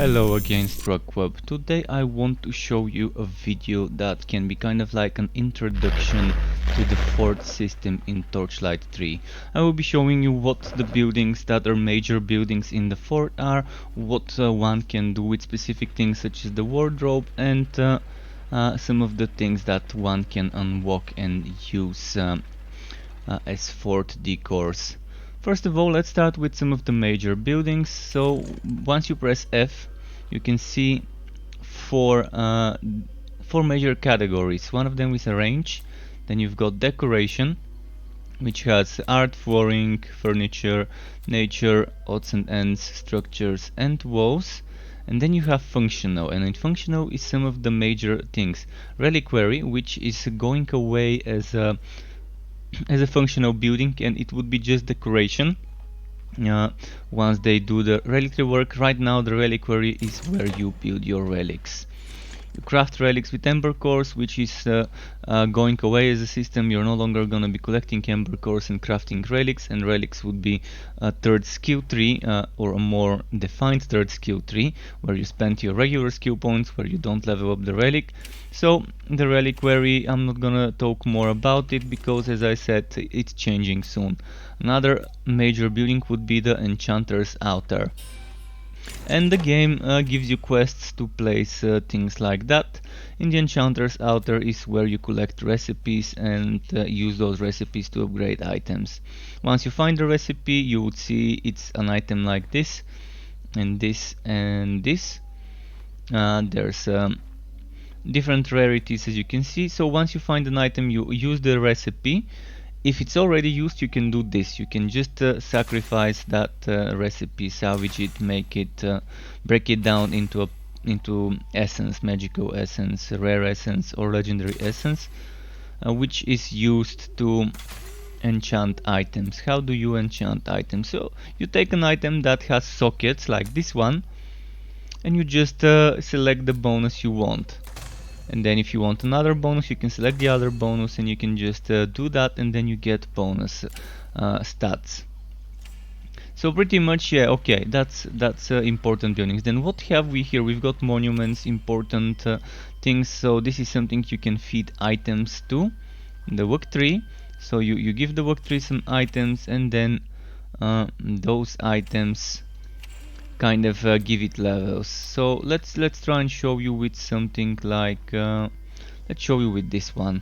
Hello again, Struckweb. Today I want to show you a video that can be kind of like an introduction to the fort system in Torchlight 3. I will be showing you what the buildings that are major buildings in the fort are, what one can do with specific things such as the wardrobe, and some of the things that one can unlock and use as fort decors. First of all, let's start with some of the major buildings. So once you press F, you can see four major categories. One of them is arrange. Then you've got decoration, which has art, flooring, furniture, nature, odds and ends, structures, and walls. And then you have functional, and in functional is some of the major things. Reliquary, which is going away as a functional building, and it would be just decoration once they do the reliquary work. Right now the reliquary is where you build your relics. You craft relics with ember cores, which is going away as a system. You're no longer gonna be collecting ember cores and crafting relics, and relics would be a third skill tree, or a more defined third skill tree, where you spend your regular skill points, where you don't level up the relic. So the reliquary, I'm not gonna talk more about it because, as I said, it's changing soon. Another major building would be the Enchanter's Altar. And the game gives you quests to place things like that. In the Enchanter's Altar is where you collect recipes and use those recipes to upgrade items. Once you find the recipe, you would see it's an item like this, and this, and this. There's different rarities, as you can see. So once you find an item, you use the recipe. If it's already used, you can do this. You can just sacrifice that recipe, salvage it, make it, break it down into essence, magical essence, rare essence, or legendary essence, which is used to enchant items. How do you enchant items? So you take an item that has sockets like this one, and you just select the bonus you want. And then if you want another bonus, you can select the other bonus, and you can just do that, and then you get bonus stats. So pretty much, yeah, okay, that's important buildings. Then what have we here? We've got monuments, important things. So this is something you can feed items to, the work tree. So you give the work tree some items, and then those items kind of give it levels. So let's try and show you with something like let's show you with this one.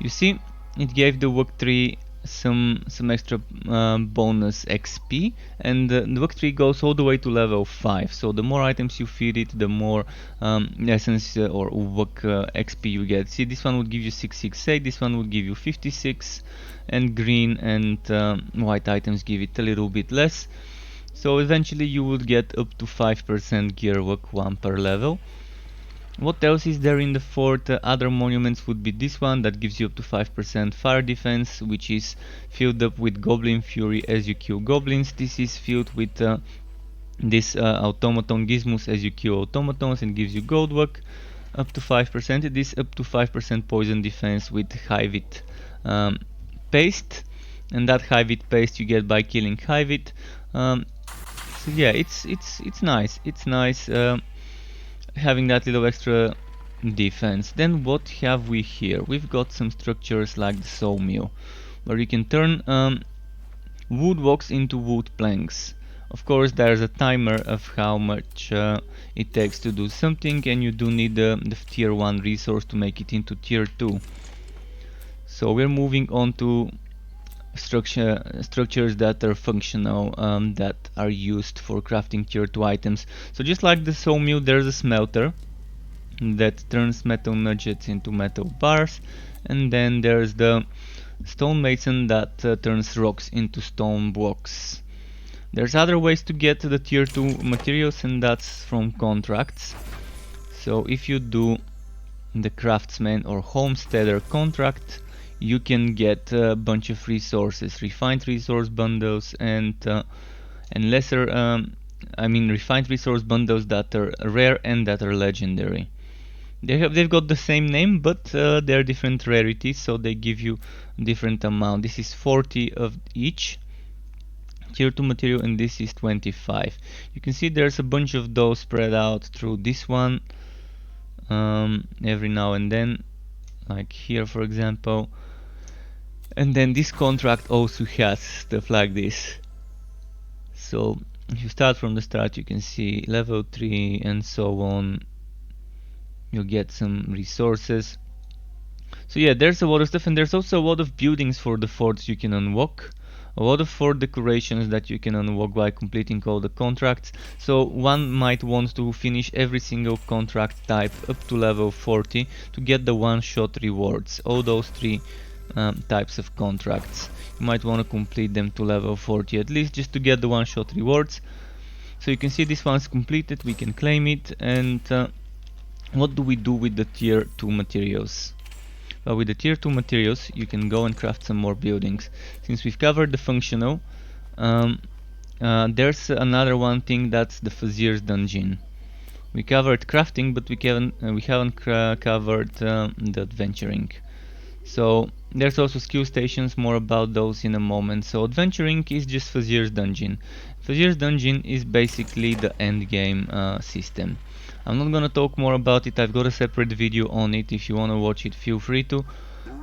You see, it gave the work tree some extra bonus XP, and the work tree goes all the way to level 5. So the more items you feed it, the more essence or work XP you get. See, this one would give you 668, this one would give you 56, and green and white items give it a little bit less. So eventually you would get up to 5% gear work, 1 per level. What else is there in the fort? Other monuments would be this one that gives you up to 5% fire defense, which is filled up with goblin fury as you kill goblins. This is filled with this automaton gizmos as you kill automatons, and gives you gold work up to 5%. It is up to 5% poison defense with hivit paste, and that hivit paste you get by killing hivit. So yeah, it's nice. It's nice having that little extra defense. Then what have we here? We've got some structures like the sawmill, where you can turn wood blocks into wood planks. Of course, there's a timer of how much it takes to do something, and you do need the tier 1 resource to make it into tier 2. So we're moving on to structures that are functional, that are used for crafting tier 2 items. So just like the sawmill, there's a smelter that turns metal nuggets into metal bars, and then there's the stonemason that turns rocks into stone blocks. There's other ways to get the tier 2 materials, and that's from contracts. So if you do the craftsman or homesteader contract, you can get a bunch of resources, refined resource bundles, and lesser, refined resource bundles that are rare and that are legendary. They've got the same name, but they're different rarities, so they give you different amount. This is 40 of each, tier 2 material, and this is 25. You can see there's a bunch of those spread out through this one every now and then, like here for example. And then this contract also has stuff like this. So if you start from the start, you can see level 3 and so on. You get some resources. So yeah, there's a lot of stuff, and there's also a lot of buildings for the forts you can unlock. A lot of fort decorations that you can unlock by completing all the contracts. So one might want to finish every single contract type up to level 40 to get the one-shot rewards. All those three types of contracts. You might want to complete them to level 40 at least, just to get the one-shot rewards. So you can see this one's completed, we can claim it. And what do we do with the tier 2 materials? Well, with the tier 2 materials you can go and craft some more buildings. Since we've covered the functional, there's another one thing, that's the Fazir's dungeon. We covered crafting, but we haven't covered the adventuring. So there's also skill stations, more about those in a moment. So adventuring is just Fazir's dungeon. Fazir's dungeon is basically the end game system. I'm not gonna talk more about it, I've got a separate video on it. If you wanna watch it, feel free to.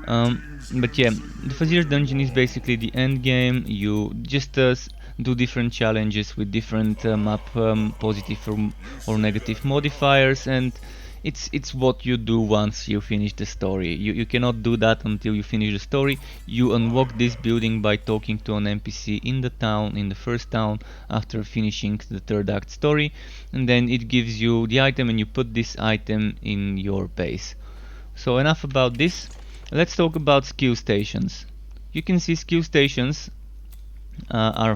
But yeah, the Fazir's dungeon is basically the end game. You just do different challenges with different map positive or negative modifiers, and it's what you do once you finish the story. You cannot do that until you finish the story. You unlock this building by talking to an NPC in the town, in the first town, after finishing the third act story, and then it gives you the item and you put this item in your base. So enough about this. Let's talk about skill stations. You can see skill stations are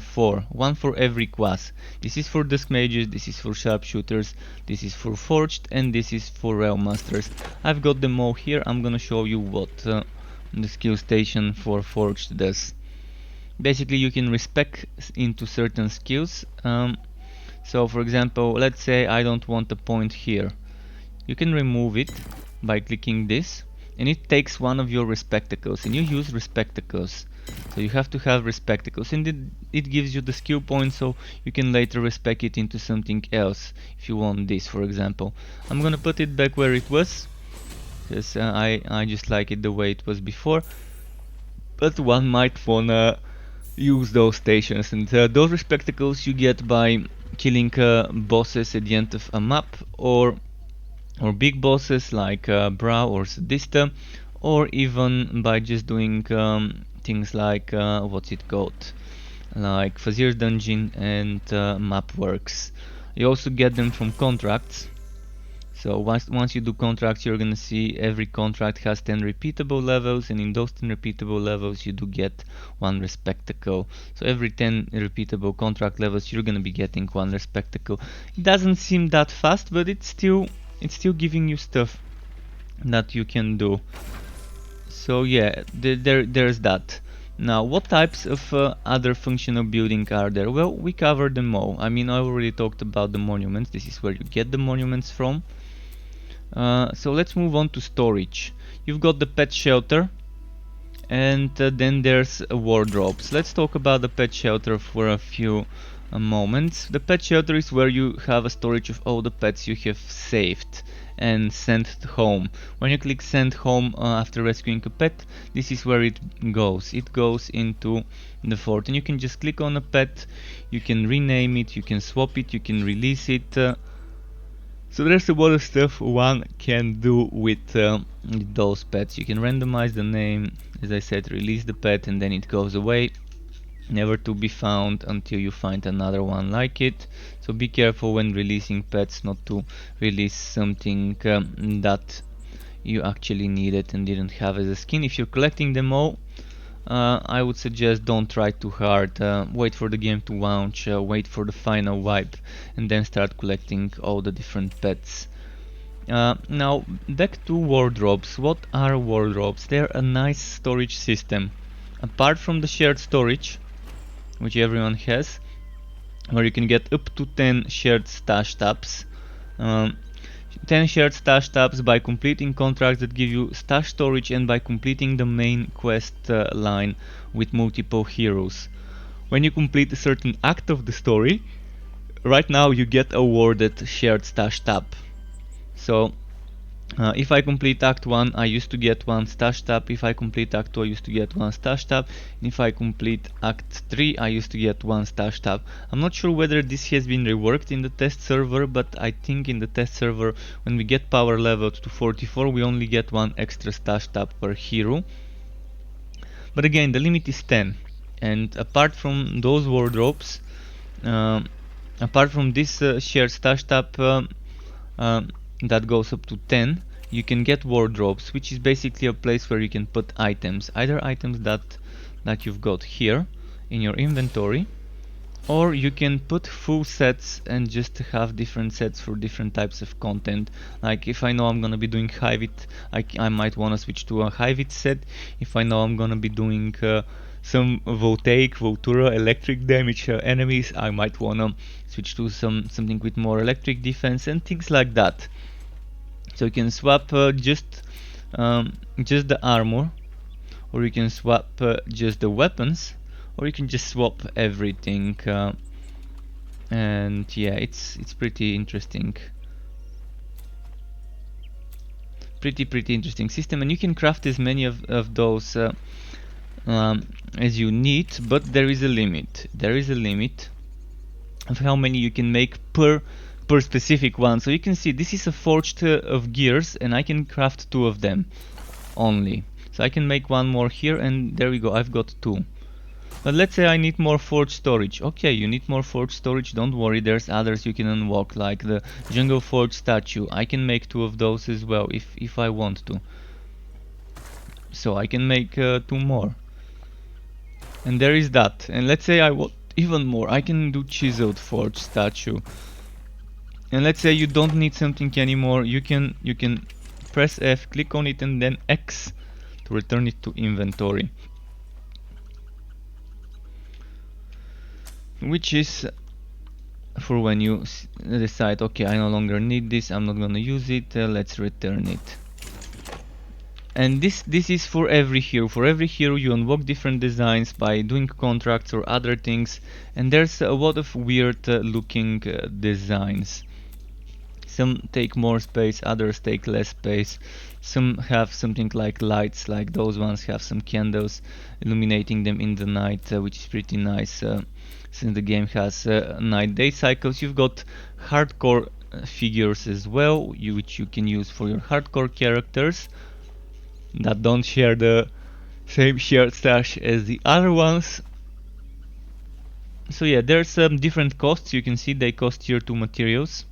one for every class. This is for Dusk Mages, this is for Sharpshooters, this is for Forged, and this is for Realm Masters. I've got them all here. I'm gonna show you what the skill station for Forged does. Basically you can respec into certain skills. So for example, let's say I don't want a point here. You can remove it by clicking this, and it takes one of your respectacles, and you use respectacles. So you have to have respectacles, and it gives you the skill point, so you can later respec it into something else if you want this, for example. I'm gonna put it back where it was, because I just like it the way it was before, but one might wanna use those stations, and those respectacles you get by killing bosses at the end of a map, or big bosses like Brow or Sadista, or even by just doing things like what's it called, like Fazir's dungeon and map works. You also get them from contracts. So once you do contracts, you're gonna see every contract has 10 repeatable levels, and in those 10 repeatable levels you do get one respectacle. So every 10 repeatable contract levels you're gonna be getting one respectacle. It doesn't seem that fast, but it's still giving you stuff that you can do. So yeah, there's that. Now, what types of other functional building are there? Well, we covered them all. I mean, I already talked about the monuments. This is where you get the monuments from. So let's move on to storage. You've got the pet shelter, and then there's wardrobes. Let's talk about the pet shelter for a few moments. The pet shelter is where you have a storage of all the pets you have saved and sent home. When you click send home after rescuing a pet, this is where it goes. It goes into the fort, and you can just click on a pet, you can rename it, you can swap it, you can release it. So there's a lot of stuff one can do with those pets. You can randomize the name, as I said, release the pet, and then it goes away, never to be found until you find another one like it. So be careful when releasing pets not to release something that you actually needed and didn't have as a skin. If you're collecting them all, I would suggest don't try too hard. Wait for the game to launch, wait for the final wipe, and then start collecting all the different pets. Now back to wardrobes. What are wardrobes? They're a nice storage system. Apart from the shared storage, which everyone has, where you can get up to 10 shared stash tabs. 10 shared stash tabs by completing contracts that give you stash storage, and by completing the main quest line with multiple heroes. when you complete a certain act of the story, right now you get awarded shared stash tab. So if I complete Act 1, I used to get 1 stash tab. If I complete Act 2, I used to get 1 stash tab. And if I complete Act 3, I used to get 1 stash tab. I'm not sure whether this has been reworked in the test server, but I think in the test server, when we get power leveled to 44, we only get 1 extra stash tab per hero. But again, the limit is 10. And apart from those wardrobes, apart from this shared stash tab, that goes up to 10, you can get wardrobes, which is basically a place where you can put items, either items that you've got here in your inventory, or you can put full sets and just have different sets for different types of content. Like if I know I'm gonna be doing Hivit, I might wanna switch to a Hivit set. If I know I'm gonna be doing some voltaic, Voltura, electric damage enemies, I might wanna switch to something with more electric defense and things like that. So you can swap just the armor, or you can swap just the weapons, or you can just swap everything. And yeah, it's pretty interesting. Pretty interesting system, and you can craft as many of those as you need, but there is a limit. There is a limit of how many you can make per specific one. So you can see this is a forged of gears, and I can craft 2 of them only. So I can make 1 more here, and there we go, I've got 2. But let's say I need more forged storage. Okay, you need more forged storage, don't worry, there's others you can unlock, like the jungle forge statue. I can make 2 of those as well if I want to. So I can make 2 more. And there is that. And let's say I want even more. I can do chiseled forge statue. And let's say you don't need something anymore. You can press F, click on it, and then X to return it to inventory. Which is for when you decide, okay, I no longer need this, I'm not gonna use it, let's return it. And this is for every hero. For every hero you unlock different designs by doing contracts or other things, and there's a lot of weird looking designs. Some take more space, others take less space. Some have something like lights, like those ones have some candles illuminating them in the night, which is pretty nice, since the game has night-day cycles. You've got hardcore figures as well, which you can use for your hardcore characters that don't share the same shared stash as the other ones. So yeah, there's some different costs. You can see they cost tier 2 materials,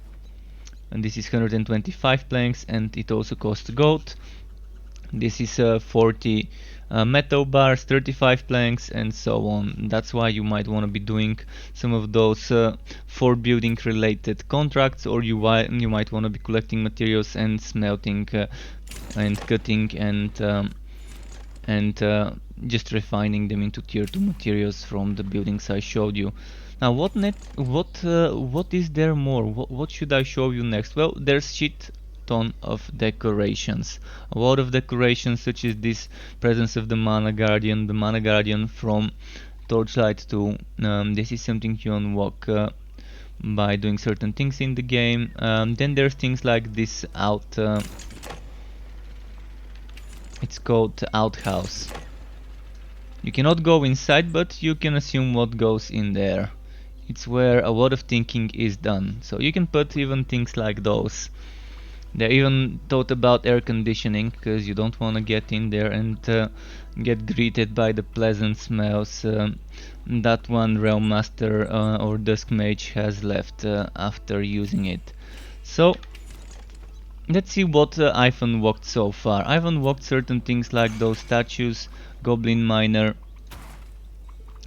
and this is 125 planks, and it also costs gold. This is 40 metal bars, 35 planks, and so on. That's why you might want to be doing some of those for building related contracts, or you might want to be collecting materials and smelting and cutting and just refining them into tier 2 materials from the buildings I showed you. Now what is there more? What should I show you next? Well, there's shit ton of decorations. A lot of decorations, such as this presence of the Mana Guardian from Torchlight 2. This is something you unlock by doing certain things in the game. Then there's things like this it's called outhouse. You cannot go inside, but you can assume what goes in there. It's where a lot of thinking is done. So you can put even things like those. They even thought about air conditioning, because you don't want to get in there and get greeted by the pleasant smells that one Realm Master or Dusk Mage has left after using it. So let's see what I've unlocked so far. I've unlocked certain things like those statues, Goblin Miner.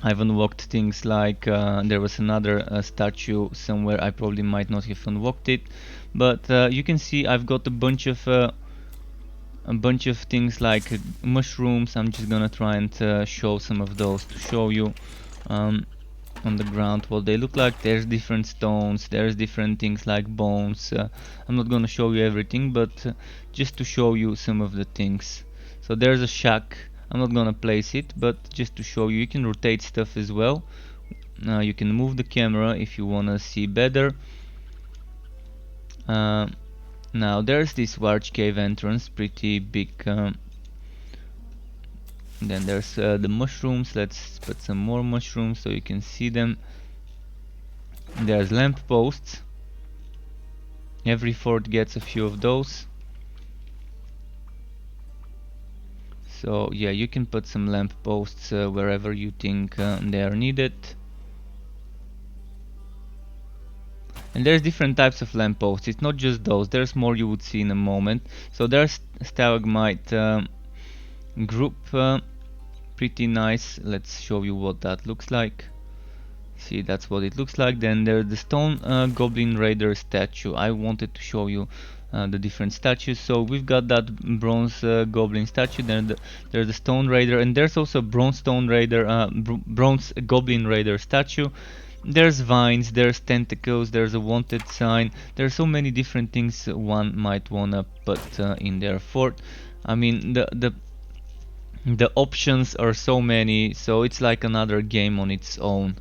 I've unlocked things like there was another statue somewhere. I probably might not have unlocked it, but you can see I've got a bunch of things like mushrooms. I'm just gonna try and show some of those to show you on the ground what they look like. There's different stones, there's different things like bones. I'm not gonna show you everything, but just to show you some of the things. So there's a shack. I'm not gonna place it, but just to show you, you can rotate stuff as well, you can move the camera if you wanna see better. Now there's this large cave entrance, pretty big. Then there's the mushrooms. Let's put some more mushrooms so you can see them. There's lamp posts. Every fort gets a few of those. So yeah, you can put some lamp posts wherever you think they are needed. And there's different types of lamp posts. It's not just those. There's more you would see in a moment. So there's stalagmite group, pretty nice. Let's show you what that looks like. See, that's what it looks like. Then there's the stone goblin raider statue. I wanted to show you the different statues. So we've got that bronze goblin statue. Then there's the stone raider, and there's also bronze stone raider, bronze goblin raider statue. There's vines, there's tentacles, there's a wanted sign. There's so many different things one might wanna put in their fort. I mean, the options are so many, so it's like another game on its own.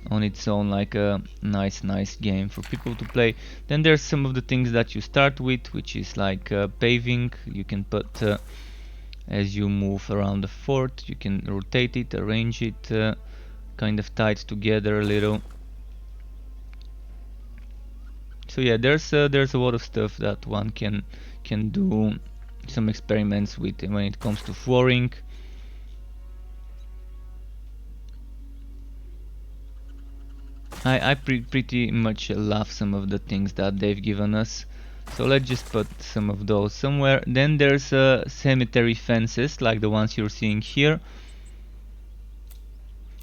Like a nice game for people to play. Then there's some of the things that you start with, which is like paving. You can put as you move around the fort, you can rotate it, arrange it, kind of tie it together a little. So yeah, there's a lot of stuff that one can do some experiments with when it comes to flooring. I pretty much love some of the things that they've given us. So let's just put some of those somewhere. Then there's cemetery fences like the ones you're seeing here.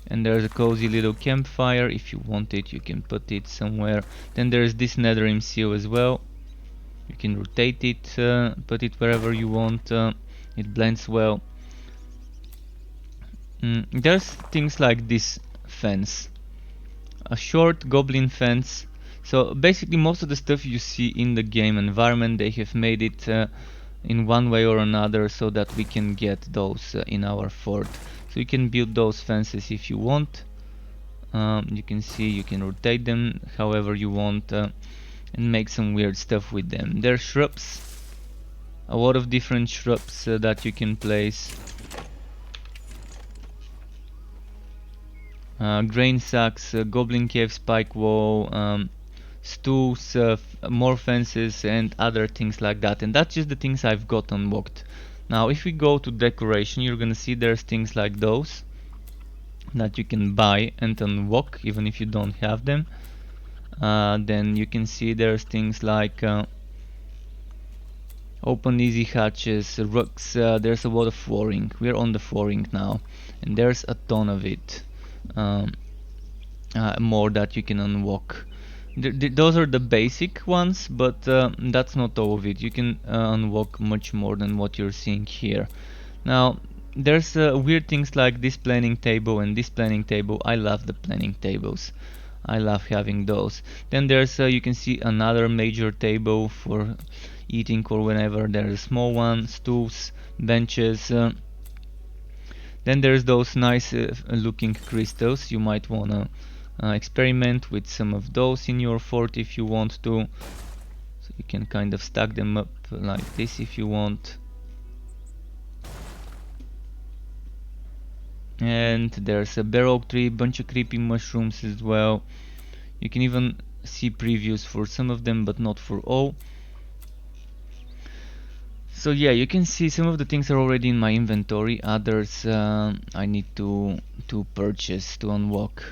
And there's a cozy little campfire. If you want it, you can put it somewhere. Then there's this netherrim seal as well. You can rotate it, put it wherever you want. It blends well. There's things like this fence. A short goblin fence. So basically most of the stuff you see in the game environment, they have made it in one way or another so that we can get those in our fort. So you can build those fences if you want. You can see you can rotate them however you want and make some weird stuff with them. There's shrubs, a lot of different shrubs that you can place. Grain sacks, goblin cave, spike wall, stools, more fences and other things like that. And that's just the things I've got unlocked. Now if we go to decoration, you're gonna see there's things like those that you can buy and unlock even if you don't have them. Then you can see there's things like open easy hatches, rugs, there's a lot of flooring. We're on the flooring now and there's a ton of it. More that you can unlock. Those are the basic ones, but that's not all of it. You can unlock much more than what you're seeing here. Now there's weird things like this planning table and this planning table. I love the planning tables. I love having those. Then there's you can see another major table for eating or whenever. There's a small one, stools, benches. Then there's those nice looking crystals. You might wanna experiment with some of those in your fort if you want to. So you can kind of stack them up like this if you want. And there's a bare oak tree, bunch of creepy mushrooms as well. You can even see previews for some of them, but not for all. So yeah, you can see some of the things are already in my inventory, others I need to purchase to unlock.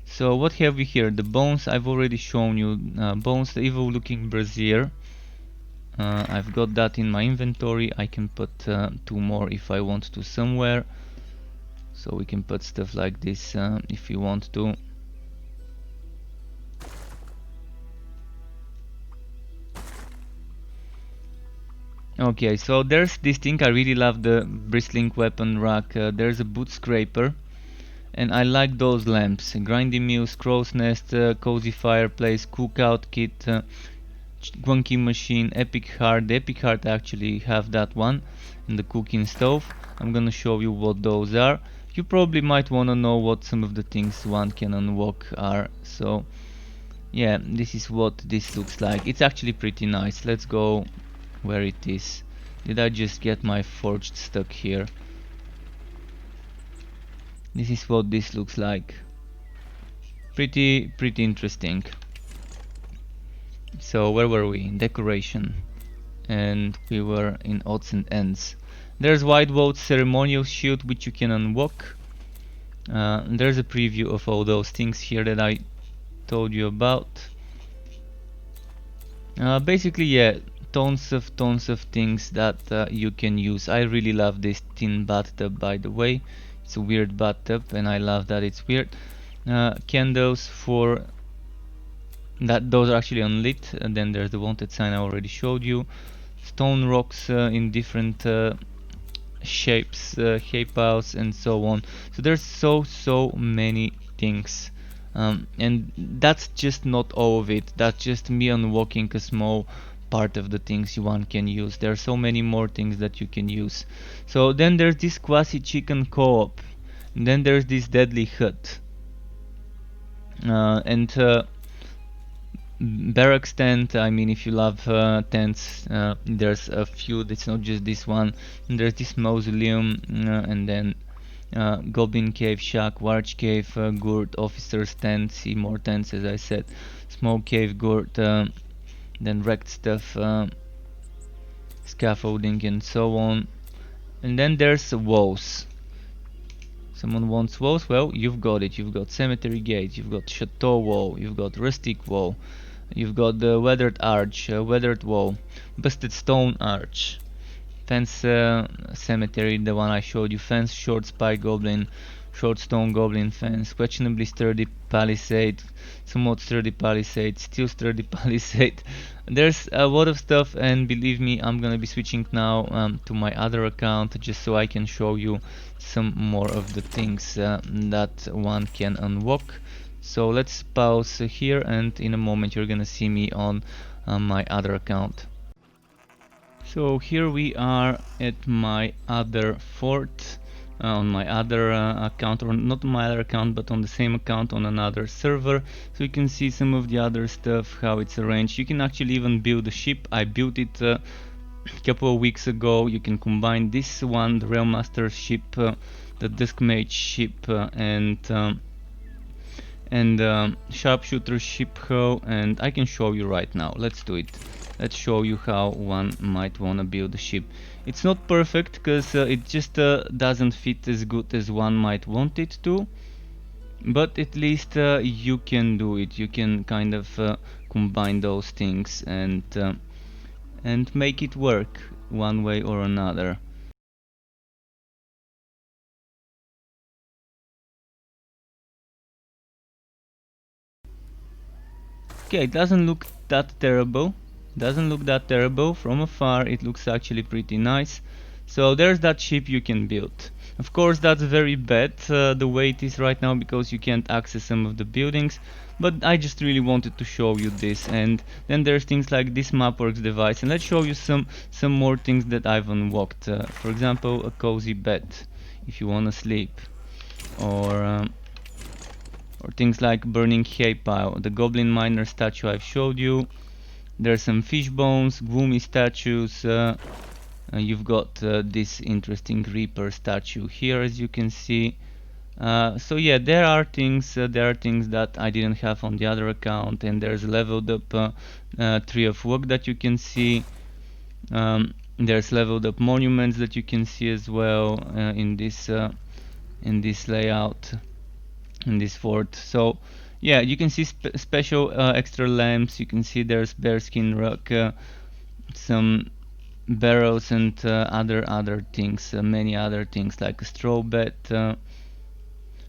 So what have we here? The bones, I've already shown you. Bones, the evil looking brazier. I've got that in my inventory. I can put 2 more if I want to somewhere. So we can put stuff like this if you want to. Okay, so there's this thing. I really love the bristling weapon rack. There's a boot scraper, and I like those lamps. Grindy meals, crow's nest, cozy fireplace, cookout kit, wonky machine, epic heart. The epic heart actually have that one, and the cooking stove. I'm gonna show you what those are. You probably might want to know what some of the things one can unlock are. So yeah, this is what this looks like. It's actually pretty nice. Let's go where it is. Did I just get my forged stuck here? This is what this looks like. Pretty interesting. So where were we? Decoration. And we were in odds and ends. There's White Vote's ceremonial shield, which you can unlock. There's a preview of all those things here that I told you about. Basically, yeah, tons of things that you can use. I really love this tin bathtub, by the way. It's a weird bathtub, and I love that it's weird. Candles for that; those are actually unlit. And then there's the wanted sign I already showed you. Stone rocks in different shapes, shape piles, and so on. So there's so many things. And that's just not all of it. That's just me unlocking a small part of the things one can use. There are so many more things that you can use. So then there's this quasi chicken co-op, and then there's this deadly hut, and barracks tent. I mean, if you love tents, there's a few. It's not just this one. And there's this mausoleum, and then Goblin Cave, Shack, Warch Cave, Gurt, Officer's Tent, see more tents as I said, Smoke Cave, Gurt, then wrecked stuff, scaffolding and so on. And then there's walls. Someone wants walls? Well, you've got it. You've got Cemetery Gate, you've got Chateau Wall, you've got Rustic Wall, you've got the Weathered Arch, Weathered Wall, Busted Stone Arch, Fence Cemetery, the one I showed you, Fence, Short Spike Goblin, Short Stone Goblin Fence, Questionably Sturdy Palisade, Somewhat Sturdy Palisade, Still Sturdy Palisade. There's a lot of stuff, and believe me, I'm gonna be switching now to my other account just so I can show you some more of the things that one can unlock. So let's pause here, and in a moment you're gonna see me on my other account. So here we are at my other fort, on my other account, or not my other account, but on the same account on another server. So you can see some of the other stuff, how it's arranged. You can actually even build a ship. I built it a couple of weeks ago. You can combine this one, the Realmaster ship, the Duskmage ship, and Sharpshooter ship hull, and I can show you right now. Let's do it. Let's show you how one might want to build a ship. It's not perfect because it just doesn't fit as good as one might want it to, but at least you can do it. You can kind of combine those things and make it work one way or another. Okay, it doesn't look that terrible. Doesn't look that terrible. From afar it looks actually pretty nice. So there's that ship you can build. Of course that's very bad the way it is right now, because you can't access some of the buildings, but I just really wanted to show you this. And then there's things like this Mapworks device, and let's show you some more things that I've unlocked. For example, a cozy bed if you wanna sleep, or things like burning hay pile, the Goblin Miner statue I've showed you. There's some fish bones, gloomy statues. You've got this interesting Reaper statue here, as you can see. So yeah, there are things that I didn't have on the other account, and there's a leveled up tree of work that you can see. There's leveled up monuments that you can see as well in this layout, in this fort. So yeah, you can see special extra lamps. You can see there's bearskin rug, some barrels, and other things, many other things like a straw bed.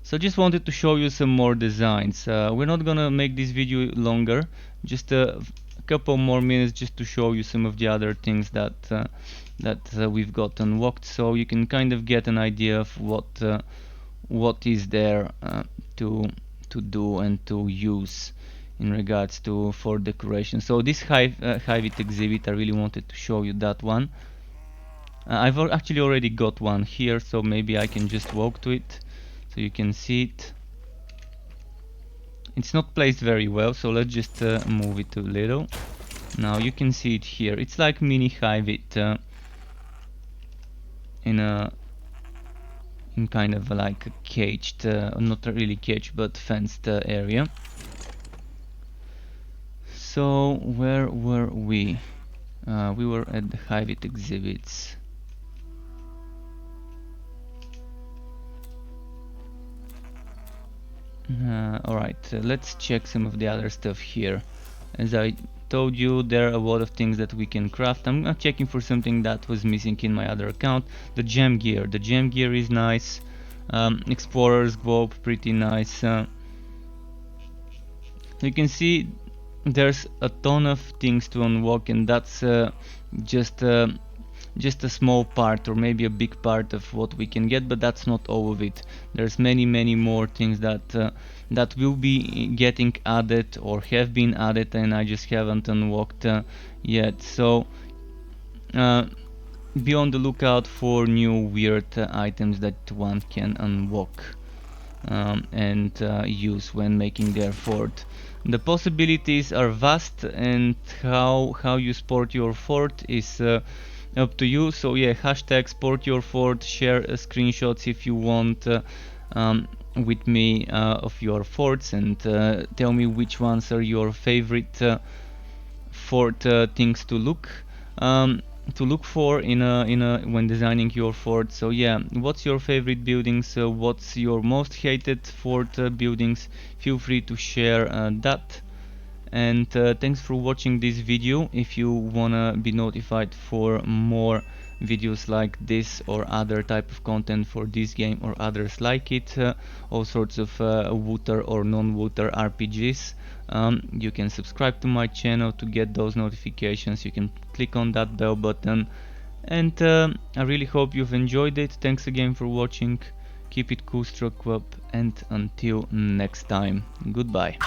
So just wanted to show you some more designs. We're not gonna make this video longer, just a couple more minutes just to show you some of the other things that we've got unlocked, so you can kind of get an idea of what is there to do and to use in regards to for decoration. So this Hive it exhibit, I really wanted to show you that one. I've actually already got one here, so maybe I can just walk to it. So you can see it. It's not placed very well, so let's just move it a little. Now you can see it here. It's like mini hive it in kind of like a caged, not really caged, but fenced area. So where were we? We were at the hive it exhibits. Alright, let's check some of the other stuff here. As I told you, there are a lot of things that we can craft. I'm checking for something that was missing in my other account. The gem gear. The gem gear is nice. Explorer's globe, pretty nice. You can see there's a ton of things to unlock, and that's just a small part, or maybe a big part of what we can get, but that's not all of it. There's many more things that will be getting added or have been added, and I just haven't unlocked yet. So be on the lookout for new weird items that one can unlock and use when making their fort. The possibilities are vast, and how you sport your fort is up to you. So yeah, hashtag sport your fort, share screenshots if you want with me of your forts, and tell me which ones are your favorite fort things to look for in a when designing your fort. So yeah, what's your favorite buildings? What's your most hated fort buildings? Feel free to share that. And thanks for watching this video. If you wanna be notified for more videos like this or other type of content for this game or others like it, all sorts of Wooter or non-Wooter RPGs, you can subscribe to my channel to get those notifications. You can click on that bell button, and I really hope you've enjoyed it. Thanks again for watching. Keep it cool, Stroke Club, and until next time, goodbye.